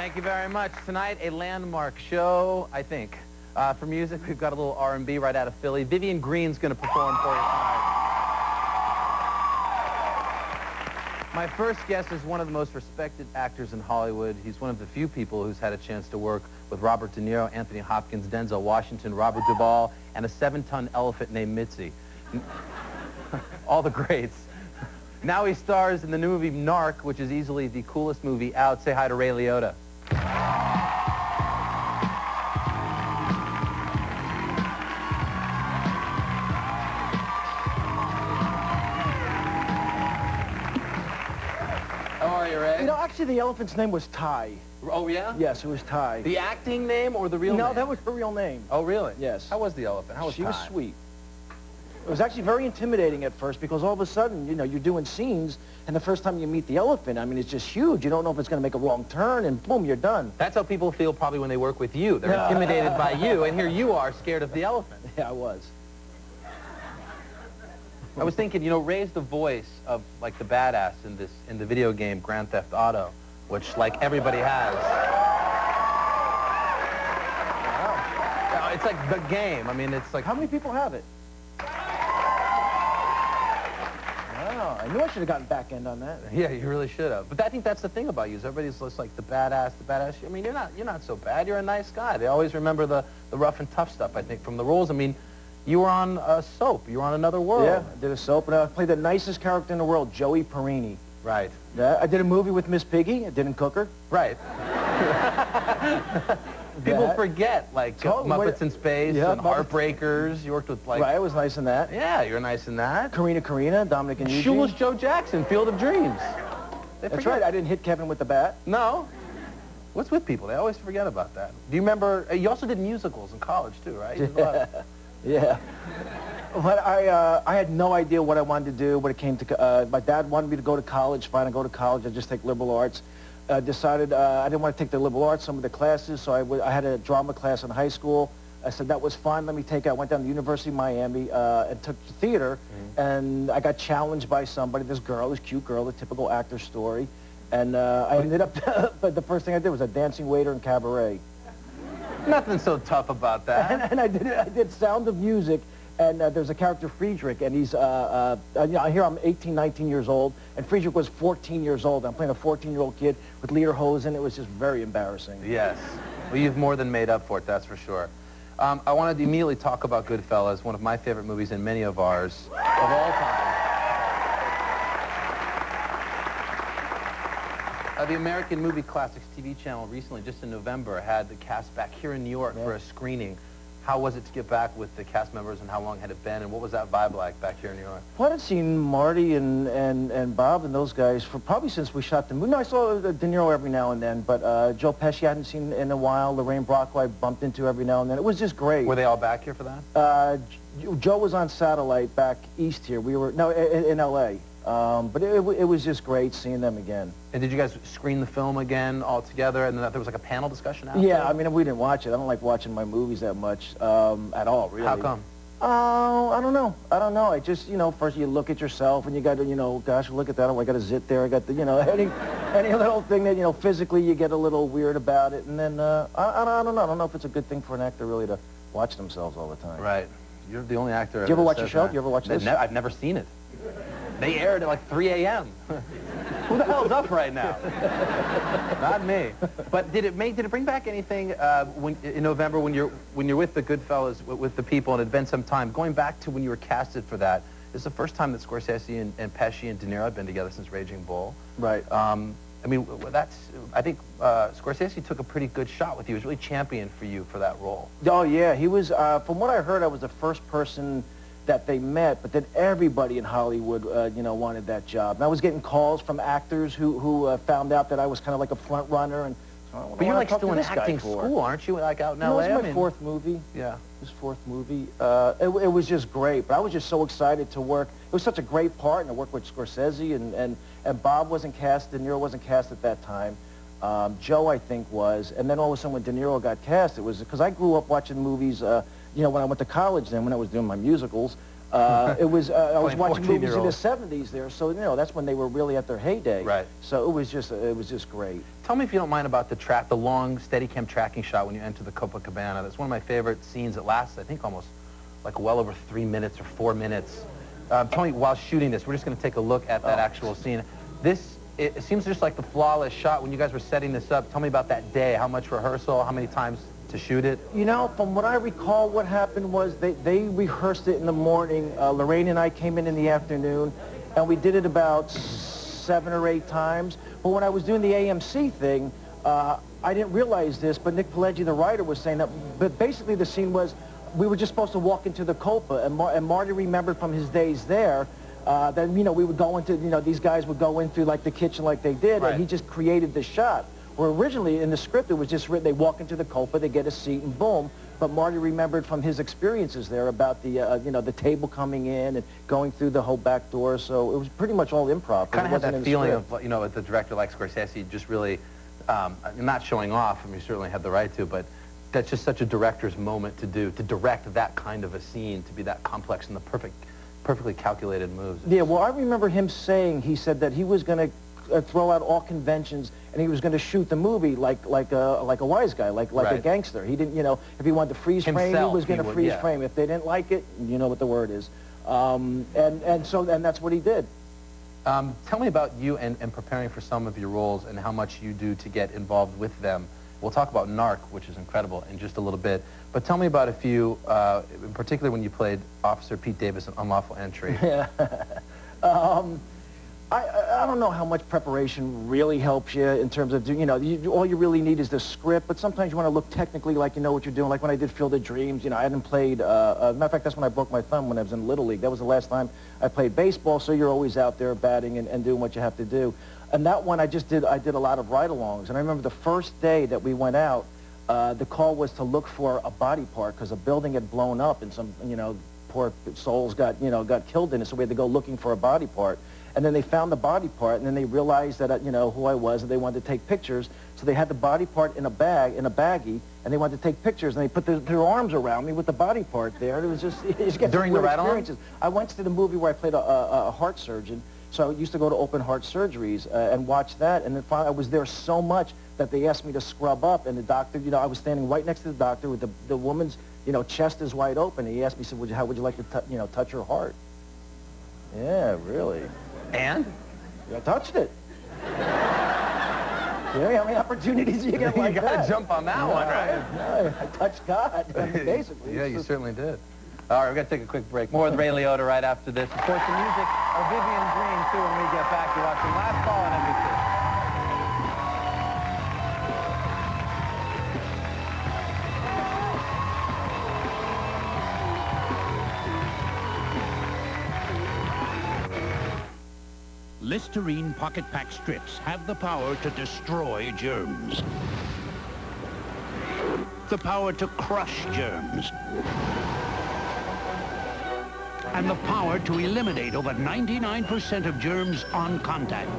Thank you very much. Tonight, a landmark show, I think. For music, we've got a little R&B right out of Philly. Vivian Green's going to perform for you tonight. My first guest is one of the most respected actors in Hollywood. He's one of the few people who's had a chance to work with Robert De Niro, Anthony Hopkins, Denzel Washington, Robert Duvall, and a 7-ton elephant named Mitzi. All the greats. Now he stars in the new movie Narc, which is easily the coolest movie out. Say hi to Ray Liotta. How are you, Ray? You know, actually, the elephant's name was Ty. Oh, yeah? Yes, it was Ty. The acting name or the real name? No, that was her real name. Oh, really? Yes. How was the elephant? How was She Ty? was sweet. It was actually very intimidating at first because all of a sudden, you know, you're doing scenes, and the first time you meet the elephant, I mean, it's just huge. You don't know if it's going to make a wrong turn, and boom, you're done. That's how people feel probably when they work with you. They're intimidated by you, and here you are scared of the elephant. Yeah, I was. I was thinking, you know, Ray's the voice of, like, the badass in the video game Grand Theft Auto, which, like, everybody has. Wow. It's like the game. I mean, it's like... How many people have it? Wow, I knew I should have gotten back end on that. Yeah, you really should have. But I think that's the thing about you, is everybody's just like the badass, the badass. I mean, you're not so bad. You're a nice guy. They always remember the rough and tough stuff, I think, from the roles. I mean, you were on a soap. You were on Another World. Yeah, I did a soap, and I played the nicest character in the world, Joey Perini. Right. Yeah, I did a movie with Miss Piggy. I didn't cook her. Right. People forget, like, Muppets in Space and Heartbreakers. You worked with, like... Right, I was nice in that. Yeah, you're nice in that. Karina, Dominic and Eugene. Shoeless Joe Jackson, Field of Dreams. That's right, I didn't hit Kevin with the bat. No. What's with people? They always forget about that. Do you remember... you also did musicals in college, too, right? You did a lot. Yeah. But I had no idea what I wanted to do when it came to... my dad wanted me to go to college. Fine, I go to college. I just take liberal arts. Decided I didn't want to take the liberal arts, some of the classes, so I had a drama class in high school. I said, that was fine, let me take it. I went down to the University of Miami and took theater, and I got challenged by somebody, this cute girl, the typical actor story. And I ended up, but the first thing I did was a dancing waiter in cabaret. Nothing so tough about that. And I did Sound of Music, and there's a character, Friedrich, and he's, you know, here I'm 18, 19 years old, and Friedrich was 14 years old. I'm playing a 14-year-old kid with lederhosen. It was just very embarrassing. Yes. Well, you've more than made up for it, that's for sure. I wanted to immediately talk about Goodfellas, one of my favorite movies and many of ours of all time. The American Movie Classics TV channel recently, just in November, had the cast back here in New York for a screening. How was it to get back with the cast members, and how long had it been, and what was that vibe like back here in New York? Well, I'd seen Marty and Bob and those guys for probably since we shot the movie. No, I saw De Niro every now and then, but Joe Pesci I hadn't seen in a while. Lorraine Bracco I bumped into every now and then. It was just great. Were they all back here for that? Joe was on satellite back east here. We were, no, in L.A. But it was just great seeing them again. And did you guys screen the film again all together, and then there was like a panel discussion after? Yeah, I mean, we didn't watch it. I don't like watching my movies that much at all, really. How come? I don't know. I just, you know, first you look at yourself and you got to, you know, gosh, look at that. Oh, I got a zit there. I got the, you know, any little thing that, you know, physically you get a little weird about it. And then, I don't know. I don't know if it's a good thing for an actor really to watch themselves all the time. Right. You're the only actor. Do you ever watch a show? Do you ever watch this? I've never seen it. They aired at like 3 a.m. Who the hell's up right now? Not me. But did it bring back anything in November when you're with the Goodfellas, with the people, and it had been some time, going back to when you were casted for that? This is the first time that Scorsese and Pesci and De Niro have been together since Raging Bull. Right. I mean, I think Scorsese took a pretty good shot with you. He was really champion for you for that role. Oh, yeah. He was, from what I heard, I was the first person that they met, but then everybody in Hollywood, you know, wanted that job. And I was getting calls from actors who found out that I was kind of like a front runner. And but you're like still in acting school, aren't you? Like out in LA? It was my fourth movie. Yeah. His fourth movie. It was just great, but I was just so excited to work. It was such a great part, and I worked with Scorsese, and Bob wasn't cast, De Niro wasn't cast at that time. Joe, I think, was. And then all of a sudden when De Niro got cast, it was because I grew up watching movies, you know, when I went to college then, when I was doing my musicals, It was, I was watching movies in the 14-year-old. '70s there, so, you know, that's when they were really at their heyday. Right. So it was just great. Tell me if you don't mind about the long Steadicam tracking shot when you enter the Copacabana. That's one of my favorite scenes. It lasts, I think, almost like well over 3 minutes or 4 minutes. Tell me, while shooting this, we're just going to take a look at that actual scene. It seems just like the flawless shot when you guys were setting this up. Tell me about that day. How much rehearsal? How many times to shoot it? You know, from what I recall, what happened was they rehearsed it in the morning. Lorraine and I came in the afternoon, and we did it about 7 or 8 times. But when I was doing the AMC thing, I didn't realize this, but Nick Pileggi, the writer, was saying that. But basically, the scene was we were just supposed to walk into the Copa, and Marty remembered from his days there. Then, you know, we would go into, you know, these guys would go into, like, the kitchen like they did, right. And he just created the shot. Where originally, in the script, it was just written, they walk into the Copa, they get a seat, and boom. But Marty remembered from his experiences there about the, you know, the table coming in and going through the whole back door, so it was pretty much all improv. Kind of had that feeling of, you know, the director like Scorsese just really, not showing off, I mean, you certainly have the right to, but that's just such a director's moment to do, to direct that kind of a scene, to be that complex and the perfectly calculated moves. Yeah, well, I remember him saying, he said that he was going to throw out all conventions and he was going to shoot the movie like a wise guy, like right. A gangster. He didn't, you know, if he wanted to freeze frame, he was going to freeze frame. If they didn't like it, you know what the word is. And that's what he did. Tell me about you and preparing for some of your roles and how much you do to get involved with them. We'll talk about Narc, which is incredible, in just a little bit. But tell me about a few, in particular when you played Officer Pete Davis in Unlawful Entry. Yeah. I don't know how much preparation really helps you in terms of, you know, all you really need is the script, but sometimes you want to look technically like you know what you're doing. Like when I did Field of Dreams, you know, I hadn't played, matter of fact, that's when I broke my thumb when I was in Little League. That was the last time I played baseball, so you're always out there batting and doing what you have to do. And that one I did a lot of ride-alongs. And I remember the first day that we went out, the call was to look for a body part because a building had blown up and some, you know, poor souls got killed in it, so we had to go looking for a body part. And then they found the body part, and then they realized that, you know, who I was, and they wanted to take pictures. So they had the body part in a bag, in a baggie, and they wanted to take pictures, and they put their arms around me with the body part there. And it was just, it just gets during the ride-along? I went to the movie where I played a heart surgeon, so I used to go to open heart surgeries and watch that, and then finally I was there so much that they asked me to scrub up, and the doctor, you know, I was standing right next to the doctor with the woman's, you know, chest is wide open, and he asked me, he said, how would you like to, you know, touch her heart? Yeah, really. And? I touched it. Yeah, how many opportunities you get like that? You got to jump on that one, right? No, I touched God, I mean, basically. Yeah, you certainly did. All right, we're going to take a quick break. More with Ray Liotta right after this. Of course, the music of Vivian Green, too, when we get back. You're watching Last Call on NBC. Listerine Pocket Pack strips have the power to destroy germs. The power to crush germs. And the power to eliminate over 99% of germs on contact.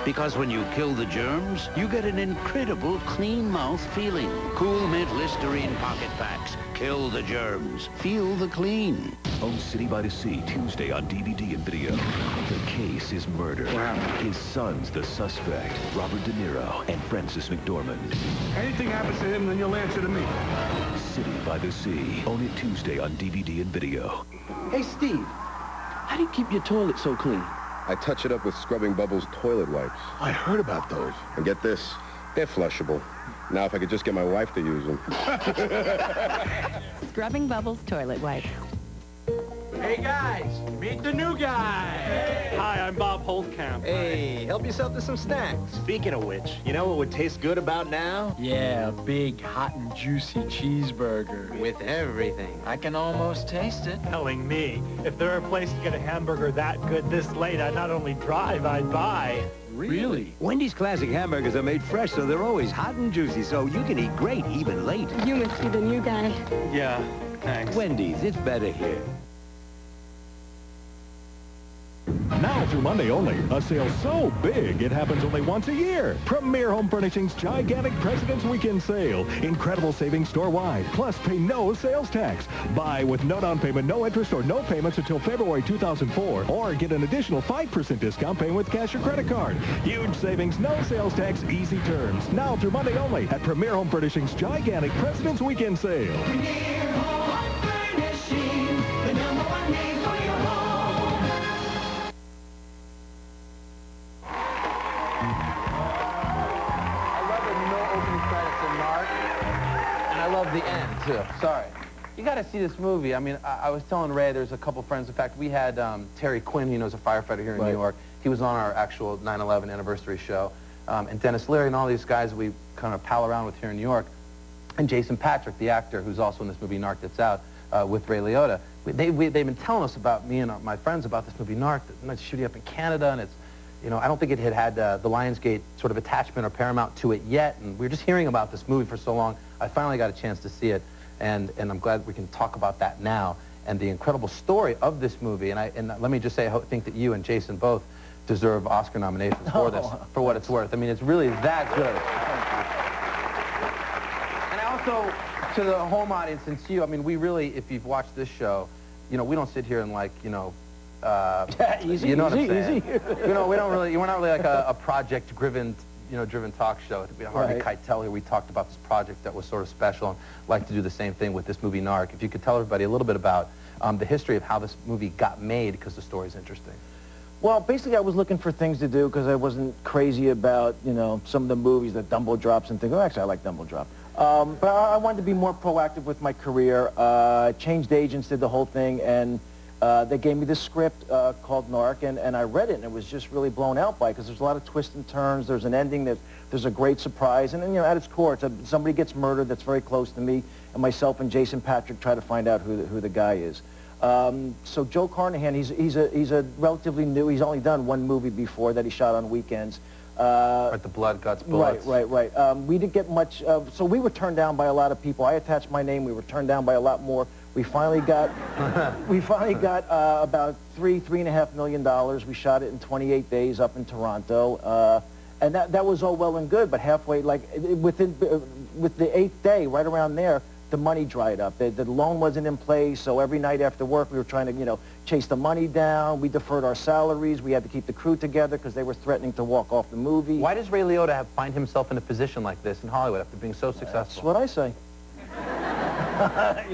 Because when you kill the germs, you get an incredible clean mouth feeling. Cool Mint Listerine Pocket Packs. Kill the germs. Feel the clean. Own City by the Sea, Tuesday on DVD and video. The case is murder. Wow. His son's the suspect, Robert De Niro and Francis McDormand. Anything happens to him, then you'll answer to me. City by the Sea, own it Tuesday on DVD and video. Hey, Steve, how do you keep your toilet so clean? I touch it up with Scrubbing Bubbles toilet wipes. I heard about those. And get this, they're flushable. Now if I could just get my wife to use them. Scrubbing Bubbles toilet wipe. Hey guys, meet the new guy. Hey. Hi, I'm Bob Holtkamp. Hey, help yourself to some snacks. Speaking of which, you know what would taste good about now? Yeah, a big, hot and juicy cheeseburger. With everything. I can almost taste it. Telling me, if there were a place to get a hamburger that good this late, I'd not only drive, I'd buy. Really? Wendy's classic hamburgers are made fresh, so they're always hot and juicy, so you can eat great even late. You must be the new guy. Yeah, thanks. Wendy's, it's better here. Now through Monday only, a sale so big it happens only once a year. Premier Home Furnishing's gigantic President's Weekend sale. Incredible savings store-wide, plus pay no sales tax. Buy with no down payment, no interest, or no payments until February 2004, or get an additional 5% discount paying with cash or credit card. Huge savings, no sales tax, easy terms. Now through Monday only at Premier Home Furnishing's gigantic President's Weekend sale. Premier Home Furnishing, the #1 name for your home. I love the no opening credits in Narc, and I love the end, too. Sorry. You got to see this movie. I mean, I was telling Ray, there's a couple friends. In fact, we had Terry Quinn, who knows a firefighter here in New York. He was on our actual 9/11 anniversary show. And Dennis Leary and all these guys we kind of pal around with here in New York. And Jason Patrick, the actor who's also in this movie Narc that's out with Ray Liotta. They've been telling us about, me and my friends, about this movie Narc. It's shooting up in Canada, and it's, you know, I don't think it had the Lionsgate sort of attachment or Paramount to it yet. And we were just hearing about this movie for so long. I finally got a chance to see it. And I'm glad we can talk about that now and the incredible story of this movie. And let me just say, I think that you and Jason both deserve Oscar nominations for this, for what it's worth. I mean, it's really that good. And also, to the home audience and to you, I mean, we really, if you've watched this show, you know, we don't sit here and like, you know, easy, you know what I'm saying? easy. You know, we're not really like a project-driven, driven talk show. I think we had Harvey Keitel here. We talked about this project that was sort of special, and like to do the same thing with this movie Narc. If you could tell everybody a little bit about the history of how this movie got made, because the story's interesting. Well, basically, I was looking for things to do because I wasn't crazy about, you know, some of the movies that Dumbo drops and things. Well, actually, I like Dumbo Drop. But I wanted to be more proactive with my career. Changed agents, did the whole thing, and they gave me this script called Narc, and I read it, and it was just really blown out by it because there's a lot of twists and turns. There's an ending that there's a great surprise, and you know, at its core, it's somebody gets murdered that's very close to me, and myself and Jason Patrick try to find out who the guy is. So Joe Carnahan, he's a relatively new. He's only done one movie before that he shot on weekends. Right, the Blood, Guts, Bullets. Right. We didn't get much. So we were turned down by a lot of people. I attached my name. We were turned down by a lot more. We finally got about $3.5 million. We shot it in 28 days up in Toronto, and that was all well and good. But halfway, like with the 8th day, right around there, the money dried up. The loan wasn't in place, so every night after work we were trying to, you know, chase the money down. We deferred our salaries. We had to keep the crew together because they were threatening to walk off the movie. Why does Ray Liotta find himself in a position like this in Hollywood after being so successful? That's what I say.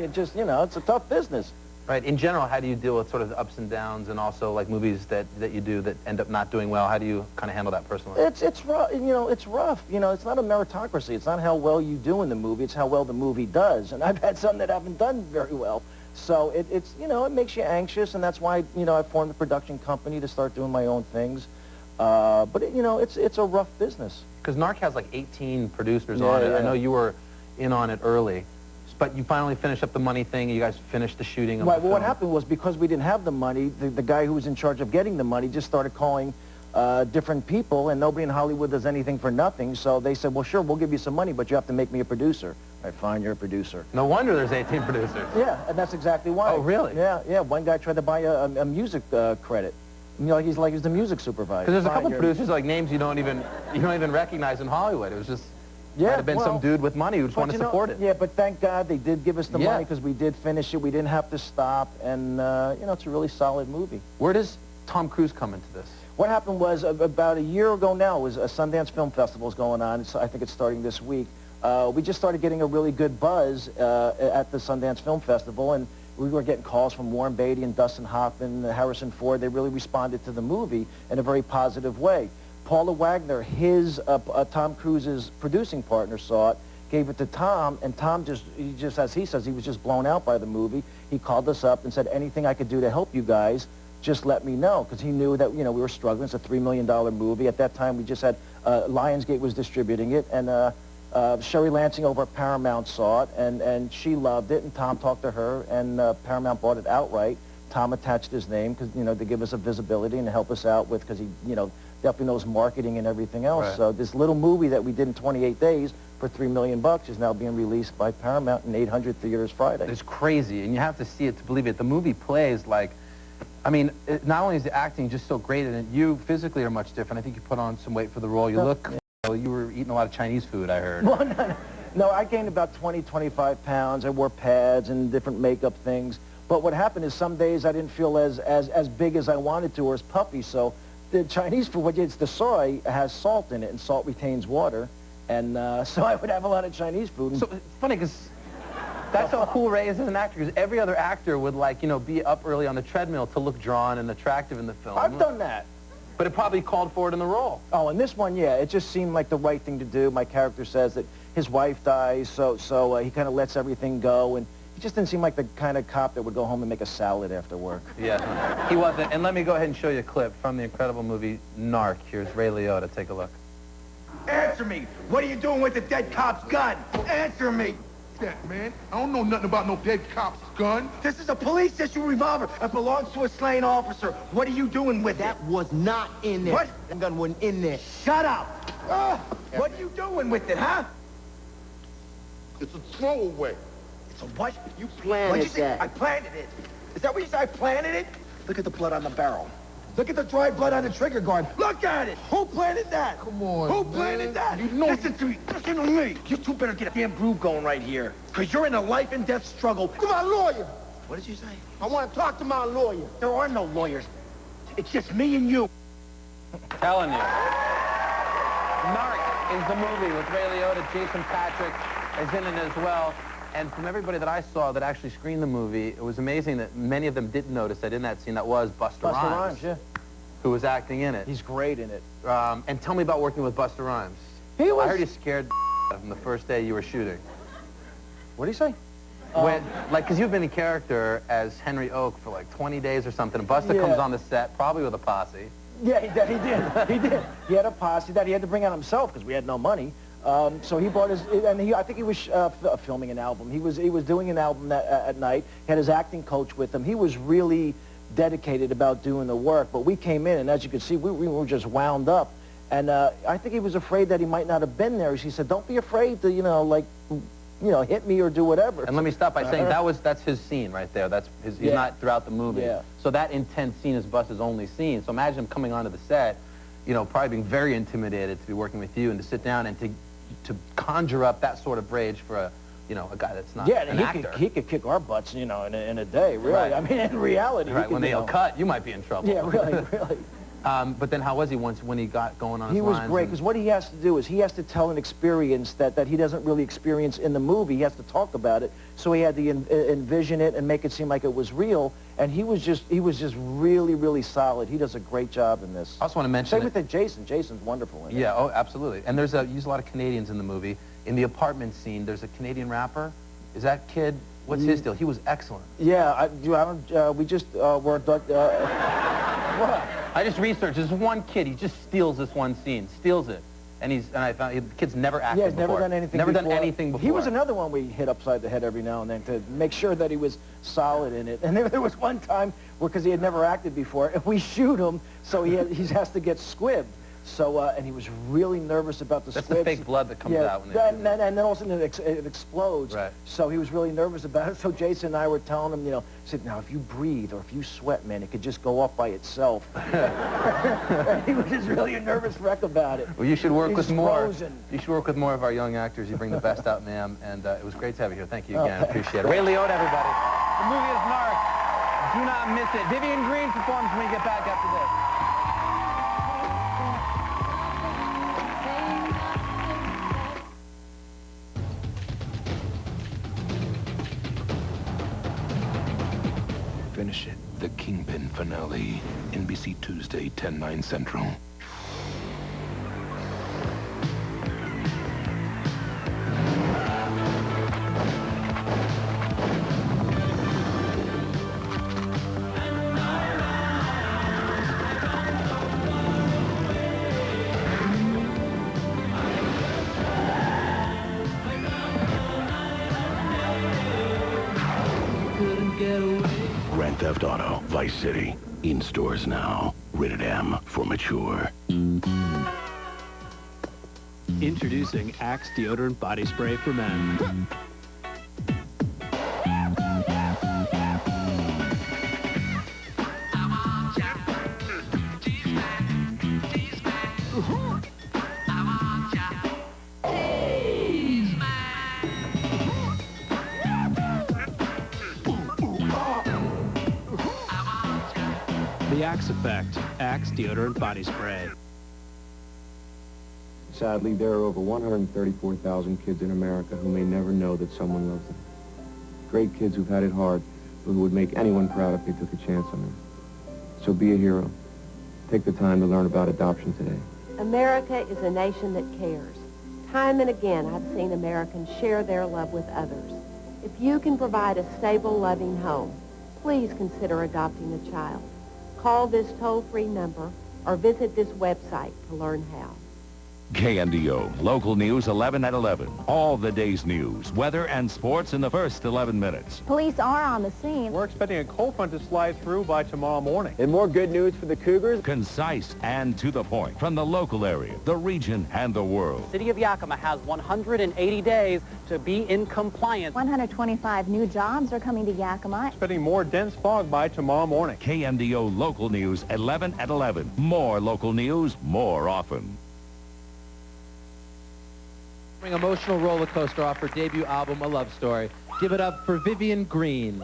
It just, you know, it's a tough business. Right. In general, how do you deal with sort of the ups and downs, and also like movies that you do that end up not doing well? How do you kind of handle that personally? It's rough. You know, it's rough. You know, it's not a meritocracy. It's not how well you do in the movie. It's how well the movie does. And I've had some that haven't done very well. So it's you know, it makes you anxious, and that's why, you know, I formed a production company to start doing my own things. But you know, it's a rough business. Because Narc has like 18 producers on it. I know you were in on it early. But you finally finished up the money thing. You guys finished the shooting of the film. Well, what happened was, because we didn't have the money, the guy who was in charge of getting the money just started calling different people, and nobody in Hollywood does anything for nothing. So they said, well, sure, we'll give you some money, but you have to make me a producer. Right, fine, you're a producer. No wonder there's 18 producers. Yeah, and that's exactly why. Oh, really? Yeah. One guy tried to buy a music credit. You know, he's the music supervisor. Because there's a couple producers, like names you don't even recognize in Hollywood. It was just... Yeah, might have been some dude with money who just wanted to support it. Yeah, but thank God they did give us the money, because we did finish it. We didn't have to stop, and you know, it's a really solid movie. Where does Tom Cruise come into this? What happened was, about a year ago now, was a Sundance Film Festival going on. I think it's starting this week. We just started getting a really good buzz at the Sundance Film Festival, and we were getting calls from Warren Beatty and Dustin Hoffman, Harrison Ford. They really responded to the movie in a very positive way. Paula Wagner, Tom Cruise's producing partner, saw it, gave it to Tom, and Tom just, as he says, he was just blown out by the movie. He called us up and said, anything I could do to help you guys, just let me know, because he knew that, you know, we were struggling. It's a $3 million movie. At that time, we just had, Lionsgate was distributing it, and Sherry Lansing over at Paramount saw it, and she loved it, and Tom talked to her, and Paramount bought it outright. Tom attached his name, because, you know, to give us a visibility and to help us out with, because he, you know, definitely knows marketing and everything else. Right. So this little movie that we did in 28 days for $3 million is now being released by Paramount in 800 theaters Friday. It's crazy, and you have to see it to believe it. The movie plays like, I mean, not only is the acting just so great in it, you physically are much different. I think you put on some weight for the role. You look, you were eating a lot of Chinese food, I heard. Well, no, I gained about 20, 25 pounds. I wore pads and different makeup things. But what happened is some days I didn't feel as big as I wanted to or as puffy. So the Chinese food, it's the soy, has salt in it, and salt retains water. And so I would have a lot of Chinese food. So it's funny because that's how cool Ray is as an actor, because every other actor would, like, you know, be up early on the treadmill to look drawn and attractive in the film. I've done that. But it probably called for it in the role. Oh, and this one, yeah, it just seemed like the right thing to do. My character says that his wife dies, so he kind of lets everything go, and he just didn't seem like the kind of cop that would go home and make a salad after work. Yeah, he wasn't. And let me go ahead and show you a clip from the incredible movie Narc. Here's Ray Liotta. Take a look. Answer me. What are you doing with the dead cop's gun? Answer me. That, man. I don't know nothing about no dead cop's gun. This is a police-issue revolver. It belongs to a slain officer. What are you doing with it? That was not in there. What? The gun wasn't in there. Shut up. What are you doing with it, huh? It's a throwaway. It's a what? You planted What'd you say? that. I planted it. Is that what you said? I planted it? Look at the blood on the barrel. Look at the dry blood on the trigger guard. Look at it. Who planted that? Come on, Who man. planted that? You know. Listen to me. Listen to me. You two better get a damn groove going right here. Because you're in a life and death struggle. To my lawyer. What did you say? I want to talk to my lawyer. There are no lawyers. It's just me and you. Telling you. Narc is the movie with Ray Liotta. Jason Patrick is in it as well. And from everybody that I saw that actually screened the movie, it was amazing that many of them didn't notice that in that scene that was Busta Rhymes. Busta Rhymes, yeah. Who was acting in it. He's great in it. And tell me about working with Busta Rhymes. He was... I heard you scared from the first day you were shooting. What did he say? When, like, because you've been in character as Henry Oak for like 20 days or something, and Busta comes on the set, probably with a posse. Yeah, he did. He did. He had a posse that he had to bring out himself because we had no money. So he brought his, and I think he was filming an album. He was doing an album at night. He had his acting coach with him. He was really dedicated about doing the work. But we came in, and as you can see, we were just wound up. And I think he was afraid that he might not have been there. He said, "Don't be afraid to, hit me or do whatever." And let me stop by saying that's his scene right there. That's his. He's not throughout the movie. Yeah. So that intense scene is Busta's only scene. So imagine him coming onto the set, probably being very intimidated to be working with you and to sit down and to conjure up that sort of rage for a guy that's not an actor. He could kick our butts, in a day, really. Right. I mean, in reality. Right. When they'll cut, you might be in trouble. Yeah, really. But then how was he when he got going on his lines? He was great, because what he has to do is he has to tell an experience that he doesn't really experience in the movie. He has to talk about it. So he had to envision it and make it seem like it was real. And he was just really, really solid. He does a great job in this. I also want to mention Same with Jason. Jason's wonderful in it. Yeah, oh, absolutely. And you use a lot of Canadians in the movie. In the apartment scene, there's a Canadian rapper. Is that kid, what's his deal? He was excellent. Yeah, we just were... what? I just researched. There's one kid. He just steals this one scene. Steals it. And I found the kid's never acted before. Yeah, he's never done anything before. Never done anything before. He was another one we hit upside the head every now and then to make sure that he was solid in it. And there was one time where, because he had never acted before, if we shoot him, so he has to get squibbed. So, and he was really nervous about the squibs. That's the fake blood that comes out when and then all of a sudden it explodes. Right. So he was really nervous about it. So Jason and I were telling him, said, now if you breathe or if you sweat, man, it could just go off by itself. And he was just really a nervous wreck about it. Well, you should work with more. Frozen. You should work with more of our young actors. You bring the best out in them, and it was great to have you here. Thank you again. Appreciate it. Ray Liotta, everybody. The movie is Narc. Do not miss it. Vivian Green performs when we get back after this. Finish it. The Kingpin finale. NBC Tuesday, 10/9 Central. Grand Theft Auto, Vice City. In stores now. Rated M for mature. Introducing Axe Deodorant Body Spray for Men. The Axe Effect. Axe Deodorant Body Spray. Sadly, there are over 134,000 kids in America who may never know that someone loves them. Great kids who've had it hard, but who would make anyone proud if they took a chance on them. So be a hero. Take the time to learn about adoption today. America is a nation that cares. Time and again, I've seen Americans share their love with others. If you can provide a stable, loving home, please consider adopting a child. Call this toll-free number or visit this website to learn how. KNDO, local news 11 at 11. All the day's news, weather, and sports in the first 11 minutes. Police are on the scene. We're expecting a cold front to slide through by tomorrow morning. And more good news for the Cougars. Concise and to the point from the local area, the region, and the world. The city of Yakima has 180 days to be in compliance. 125 new jobs are coming to Yakima. Expecting more dense fog by tomorrow morning. KNDO local news 11 at 11. More local news, more often. Emotional roller coaster off her debut album, A Love Story. Give it up for Vivian Green.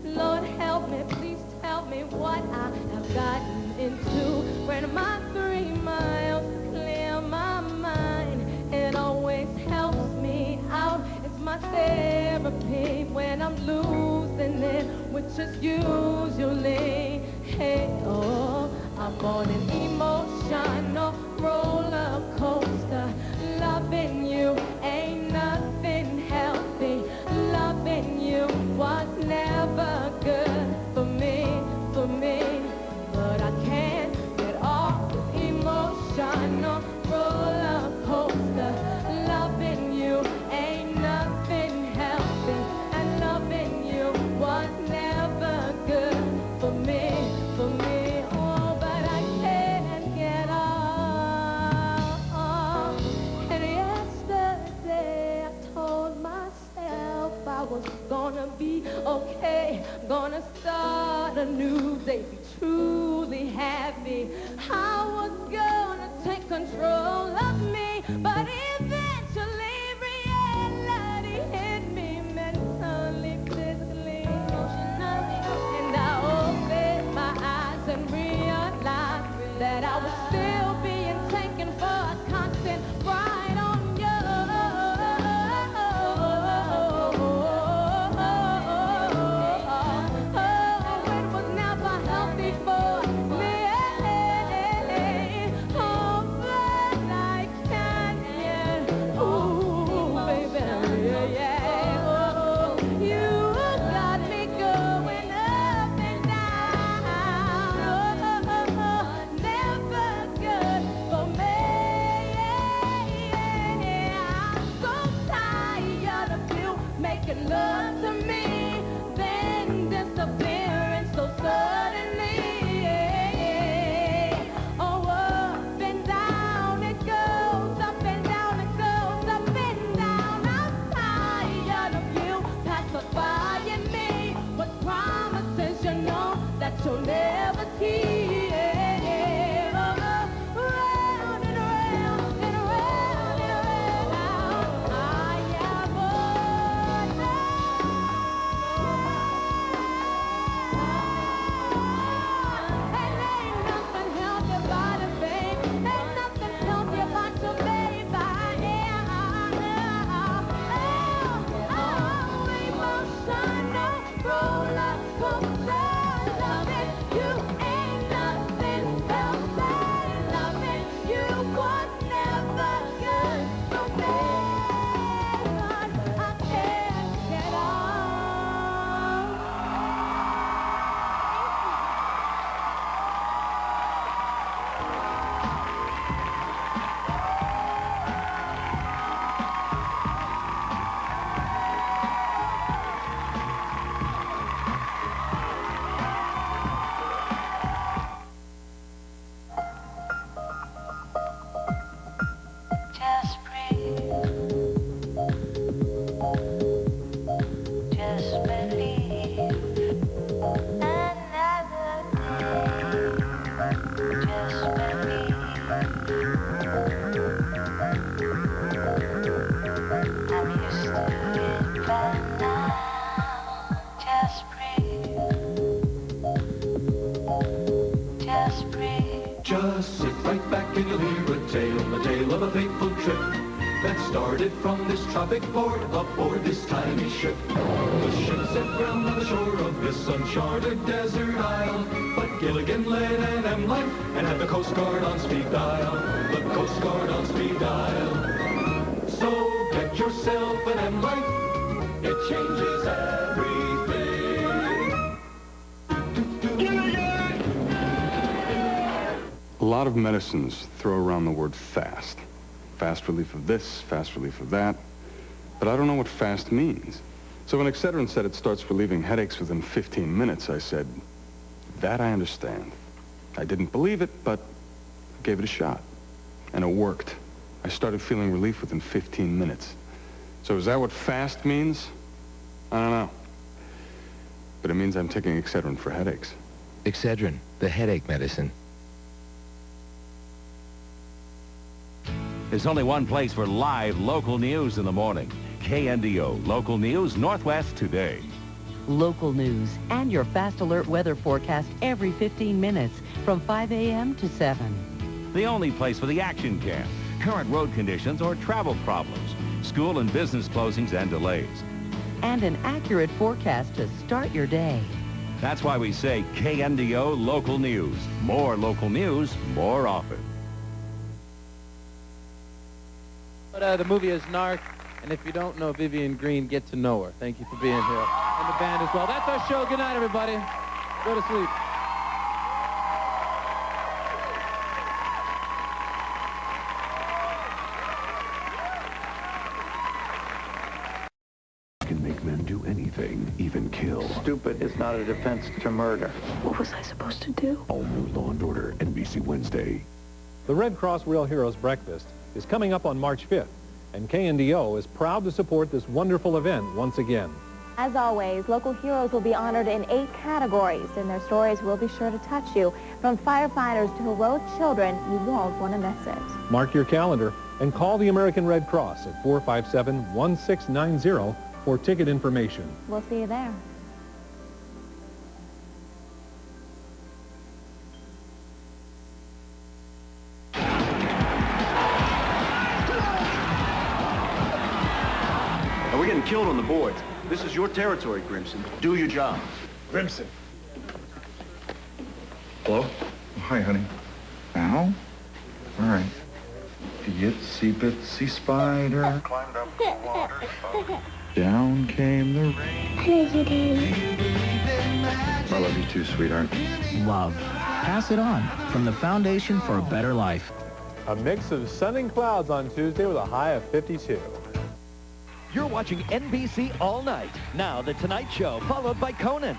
Lord help me, please tell me what I have gotten into. When my 3 miles clear my mind, it always helps me out. It's my therapy when I'm losing it, which is usually, hey, oh, I'm on an emotional roller coaster. Loving you ain't nothing healthy. Loving you was never good for me. But I can't get off the emotional roller coaster. Loving you ain't nothing healthy, and loving you was never good for me. Oh, but I can't get off. And yesterday I told myself I was gonna be okay, gonna start a new day, be truly happy. I was gonna take control of me, but eventually reality hit me mentally, physically, emotionally. And I opened my eyes and realized that I was still being taken for a constant ride on you. Making love to me, then disappearing so suddenly. Oh, up and down it goes, up and down it goes, up and down. I'm tired of you pacifying me with promises you know that you'll never keep. Round and round and round and round, I am you of a fateful trip that started from this tropic port aboard this tiny ship. The ship set ground on the shore of this uncharted desert isle, but Gilligan led an M life and had the Coast Guard on speed dial. The Coast Guard on speed dial. So get yourself an M life, it changes everything. A lot of medicines throw around the word fast. Fast relief of this, fast relief of that. But I don't know what fast means. So when Excedrin said it starts relieving headaches within 15 minutes, I said, that I understand. I didn't believe it, but I gave it a shot. And it worked. I started feeling relief within 15 minutes. So is that what fast means? I don't know. But it means I'm taking Excedrin for headaches. Excedrin, the headache medicine. There's only one place for live local news in the morning. KNDO Local News Northwest Today. Local news and your fast alert weather forecast every 15 minutes from 5 a.m. to 7. The only place for the action cam, current road conditions or travel problems, school and business closings and delays. And an accurate forecast to start your day. That's why we say KNDO Local News. More local news, more often. But the movie is Narc, and if you don't know Vivian Green, get to know her. Thank you for being here. And the band as well. That's our show. Good night, everybody. Go to sleep. Can make men do anything, even kill. Stupid is not a defense to murder. What was I supposed to do? All new Law and Order, NBC Wednesday. The Red Cross Real Heroes Breakfast is coming up on March 5th, and KNDO is proud to support this wonderful event once again. As always, local heroes will be honored in 8 categories, and their stories will be sure to touch you. From firefighters to heroic children, you won't want to miss it. Mark your calendar and call the American Red Cross at 457-1690 for ticket information. We'll see you there. We're getting killed on the boards. This is your territory, Grimson. Do your job. Grimson. Hello? Oh, hi, honey. Now? All right. Itsy bitsy spider climbed up the water. Down came the rain. I love you, Daddy. I love you too, sweetheart. Love. Pass it on from the Foundation for a Better Life. A mix of sun and clouds on Tuesday with a high of 52. You're watching NBC all night. Now, The Tonight Show, followed by Conan.